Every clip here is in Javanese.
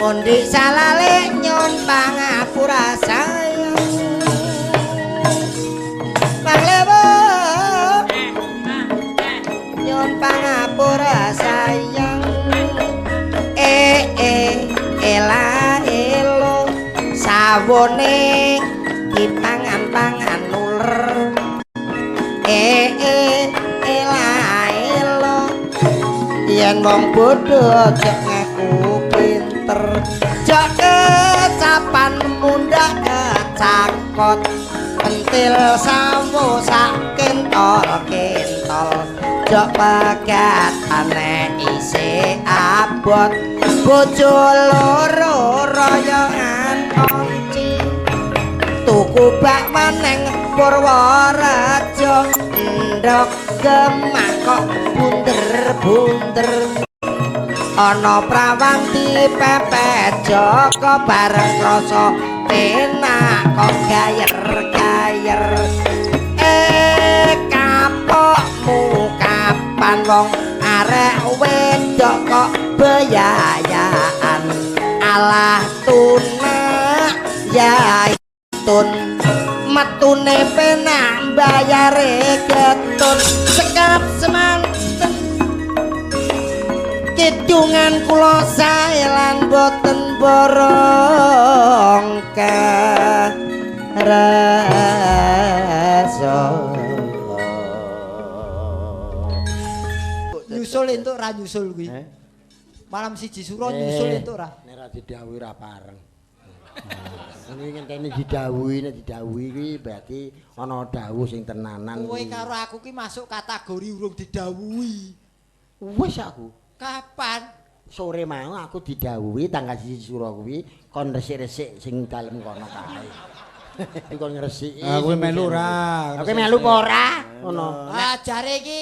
Undi salale nyon pangapura sayang Panglewo nyon pangapura sayang ela elo sawone dipangan-pangan uler ela elo yen wong bodho aja ngaku pinter jok kecapan mundak kecakot pentil sawo sak kentol jok pegatane isih abot bojo loro royongan onci tuku bak maneng Purworejo ndok gemah kok bunder-bunder ana prawang dipepet Joko bareng rasa penak kok gayer-gayer kapokmu kapan wong arek wedok kok beyayaan alah tunak ya tun metune penak bayare getun sekap semanten kidungan kula sae lan boten borong rasa nyusul entuk ra nyusul kuwi malam siji suro nyusul entuk ra nek ra didhawuhi ra pareng ini ngenteni didhawuhi nek didhawuhi kuwi berarti ana dawuh sing tenanan kowe karo aku ki masuk kategori urung didhawuhi wis aku kapan sore mau aku didhawuhi tanggal 1 suro kuwi kon resik-resik sing dalem kono kae kon ngresiki kowe melu ra aku melu apa ora ngono jare iki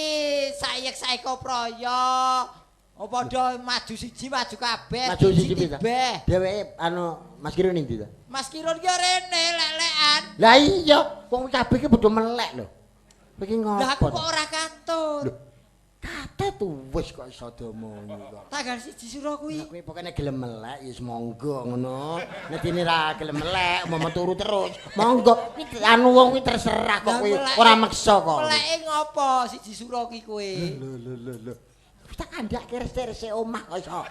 sayek-sayeko proyo padha maju siji maju kabeh maju siji pita beh dheweke anu Mas Kirun ning ndi to Mas Kirun ki rene lek-lekan lah iya wong kabeh ki padha melek lho iki ngopo lah aku kok ora katut kate tuh wis kok iso domongi kok tanggal 1 suro kuwi kowe pokoknya gelem melek ya monggo ngono nek dene ra gelem melek mau turu terus monggo anu wong kuwi terserah kok kowe ora maksa kok meleke ngopo 1 suro ki kowe lho tak kandhake resik-resik omah kok iso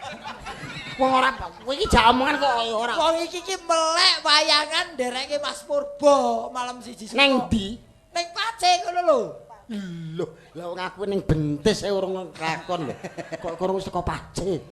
wong ora kowe iki jak omongan kok ora wong iki ki melek wayangan ndereke Mas Purba malam 1 suro neng ndi ning Pacé ngono lho lho lah wong aku ning bentis urung lakon lho kok kurang saka Pacé